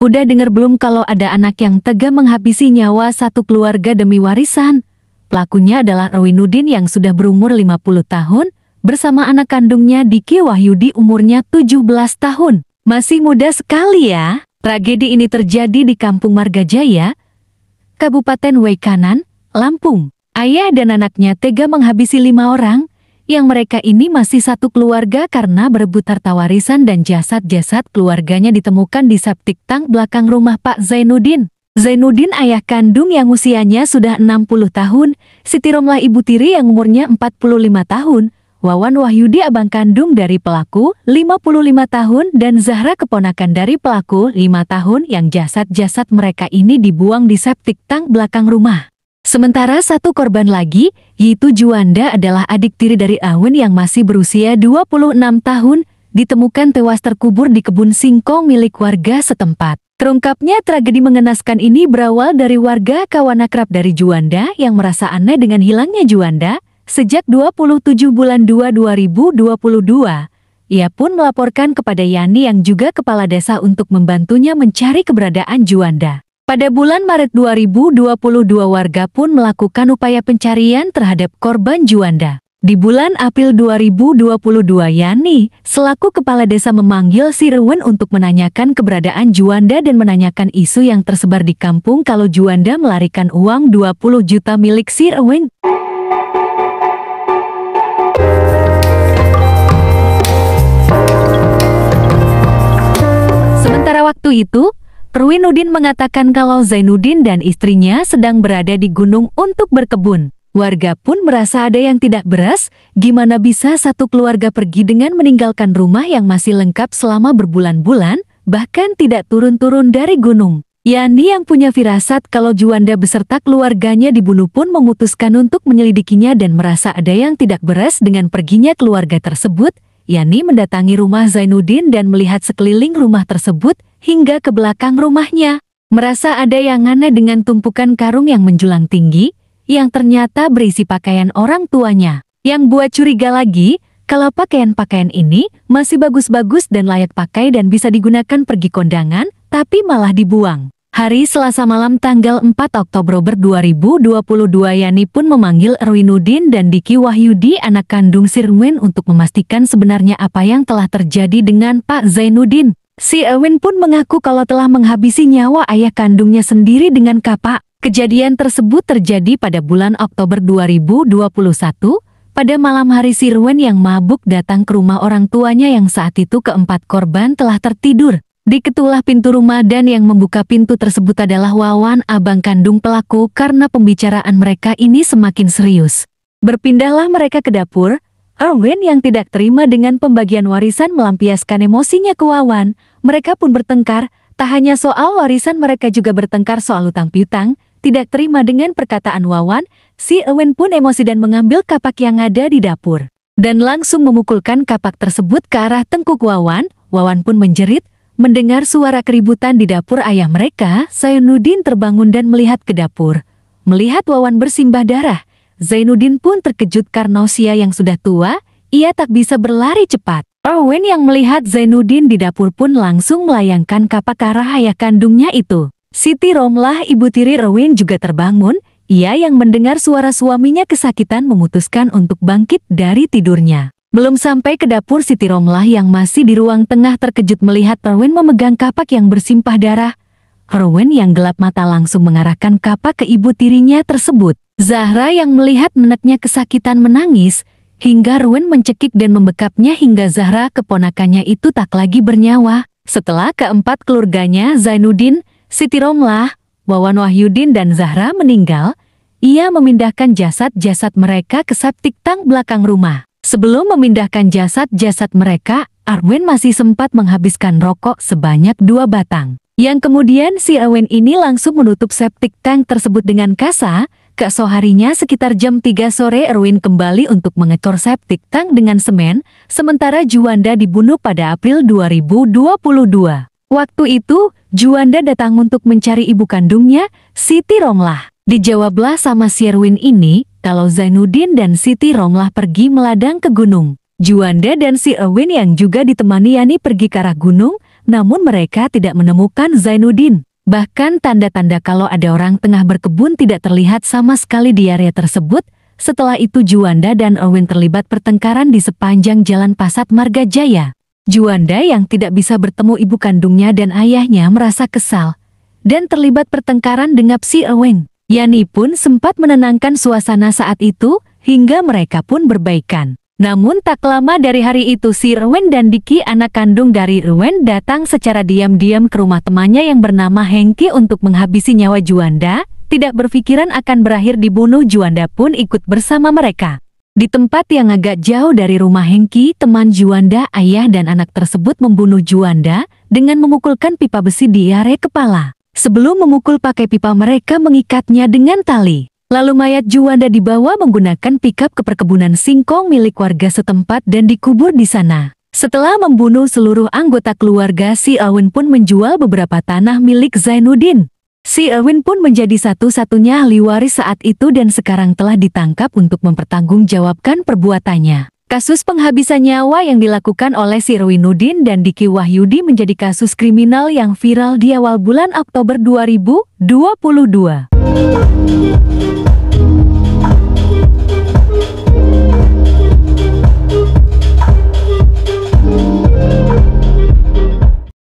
Udah denger belum kalau ada anak yang tega menghabisi nyawa satu keluarga demi warisan? Pelakunya adalah Erwin yang sudah berumur 50 tahun, bersama anak kandungnya Diki Wahyudi umurnya 17 tahun. Masih muda sekali ya. Tragedi ini terjadi di Kampung Margajaya, Kabupaten Waikanan, Lampung. Ayah dan anaknya tega menghabisi 5 orang, yang mereka ini masih satu keluarga karena berebut harta warisan dan jasad-jasad keluarganya ditemukan di septic tank belakang rumah Pak Zainuddin. Zainuddin ayah kandung yang usianya sudah 60 tahun, Siti Romlah ibu tiri yang umurnya 45 tahun, Wawan Wahyudi abang kandung dari pelaku 55 tahun dan Zahra keponakan dari pelaku 5 tahun yang jasad-jasad mereka ini dibuang di septic tank belakang rumah. Sementara satu korban lagi, yaitu Juanda adalah adik tiri dari Erwin yang masih berusia 26 tahun, ditemukan tewas terkubur di kebun singkong milik warga setempat. Terungkapnya tragedi mengenaskan ini berawal dari warga kawan akrab dari Juanda yang merasa aneh dengan hilangnya Juanda sejak 27 bulan 2 2022. Ia pun melaporkan kepada Yani yang juga kepala desa untuk membantunya mencari keberadaan Juanda. Pada bulan Maret 2022 warga pun melakukan upaya pencarian terhadap korban Juanda. Di bulan April 2022 Yani, selaku kepala desa memanggil si Erwin untuk menanyakan keberadaan Juanda dan menanyakan isu yang tersebar di kampung kalau Juanda melarikan uang 20 juta milik si Erwin. Sementara waktu itu, Erwin mengatakan kalau Zainuddin dan istrinya sedang berada di gunung untuk berkebun. Warga pun merasa ada yang tidak beres, gimana bisa satu keluarga pergi dengan meninggalkan rumah yang masih lengkap selama berbulan-bulan, bahkan tidak turun-turun dari gunung. Yani yang punya firasat kalau Juanda beserta keluarganya dibunuh pun memutuskan untuk menyelidikinya dan merasa ada yang tidak beres dengan perginya keluarga tersebut. Yani mendatangi rumah Zainuddin dan melihat sekeliling rumah tersebut hingga ke belakang rumahnya. Merasa ada yang aneh dengan tumpukan karung yang menjulang tinggi, yang ternyata berisi pakaian orang tuanya. Yang buat curiga lagi, kalau pakaian-pakaian ini masih bagus-bagus dan layak pakai dan bisa digunakan pergi kondangan, tapi malah dibuang. Hari Selasa malam tanggal 4 Oktober 2022 Yani pun memanggil Erwin dan Diki Wahyudi anak kandung Erwin untuk memastikan sebenarnya apa yang telah terjadi dengan Pak Zainuddin. Si Erwin pun mengaku kalau telah menghabisi nyawa ayah kandungnya sendiri dengan kapak. Kejadian tersebut terjadi pada bulan Oktober 2021, pada malam hari si Erwin yang mabuk datang ke rumah orang tuanya yang saat itu keempat korban telah tertidur. Diketuklah pintu rumah dan yang membuka pintu tersebut adalah Wawan abang kandung pelaku karena pembicaraan mereka ini semakin serius. Berpindahlah mereka ke dapur. Erwin yang tidak terima dengan pembagian warisan melampiaskan emosinya ke Wawan. Mereka pun bertengkar, tak hanya soal warisan mereka juga bertengkar soal utang piutang. Tidak terima dengan perkataan Wawan, si Erwin pun emosi dan mengambil kapak yang ada di dapur. Dan langsung memukulkan kapak tersebut ke arah tengkuk Wawan. Wawan pun menjerit. Mendengar suara keributan di dapur ayah mereka, Zainuddin terbangun dan melihat ke dapur. Melihat Wawan bersimbah darah, Zainuddin pun terkejut karena usia yang sudah tua, ia tak bisa berlari cepat. Erwin yang melihat Zainuddin di dapur pun langsung melayangkan kapak ke arah ayah kandungnya itu. Siti Romlah ibu tiri Erwin juga terbangun, ia yang mendengar suara suaminya kesakitan memutuskan untuk bangkit dari tidurnya. Belum sampai ke dapur Siti Romlah yang masih di ruang tengah terkejut melihat Erwin memegang kapak yang bersimpah darah. Erwin yang gelap mata langsung mengarahkan kapak ke ibu tirinya tersebut. Zahra yang melihat neneknya kesakitan menangis, hingga Erwin mencekik dan membekapnya hingga Zahra keponakannya itu tak lagi bernyawa. Setelah keempat keluarganya Zainuddin, Siti Romlah, Wawan Wahyudin dan Zahra meninggal, ia memindahkan jasad-jasad mereka ke septic tank belakang rumah. Sebelum memindahkan jasad-jasad mereka, Erwin masih sempat menghabiskan rokok sebanyak 2 batang. Yang kemudian si Erwin ini langsung menutup septic tank tersebut dengan kasa. Keesok harinya sekitar jam 3 sore Erwin kembali untuk mengecor septic tank dengan semen, sementara Juanda dibunuh pada April 2022. Waktu itu, Juanda datang untuk mencari ibu kandungnya, Siti Romlah. Dijawablah sama si Erwin ini, kalau Zainuddin dan Siti Romlah pergi meladang ke gunung. Juanda dan si Erwin yang juga ditemani Yani pergi ke arah gunung, namun mereka tidak menemukan Zainuddin. Bahkan tanda-tanda kalau ada orang tengah berkebun tidak terlihat sama sekali di area tersebut. Setelah itu Juanda dan Erwin terlibat pertengkaran di sepanjang jalan Pasat Margajaya. Juanda yang tidak bisa bertemu ibu kandungnya dan ayahnya merasa kesal dan terlibat pertengkaran dengan si Erwin. Yani pun sempat menenangkan suasana saat itu hingga mereka pun berbaikan. Namun tak lama dari hari itu si Erwin dan Diki anak kandung dari Erwin datang secara diam-diam ke rumah temannya yang bernama Hengki untuk menghabisi nyawa Juanda. Tidak berpikiran akan berakhir dibunuh, Juanda pun ikut bersama mereka. Di tempat yang agak jauh dari rumah Hengki, teman Juanda, ayah dan anak tersebut membunuh Juanda dengan memukulkan pipa besi di area kepala. Sebelum memukul pakai pipa mereka mengikatnya dengan tali. Lalu mayat Juanda dibawa menggunakan pikap ke perkebunan singkong milik warga setempat dan dikubur di sana. Setelah membunuh seluruh anggota keluarga, si Erwin pun menjual beberapa tanah milik Zainuddin. Si Erwin pun menjadi satu-satunya ahli waris saat itu dan sekarang telah ditangkap untuk mempertanggungjawabkan perbuatannya. Kasus penghabisan nyawa yang dilakukan oleh si Zainuddin dan Diki Wahyudi menjadi kasus kriminal yang viral di awal bulan Oktober 2022.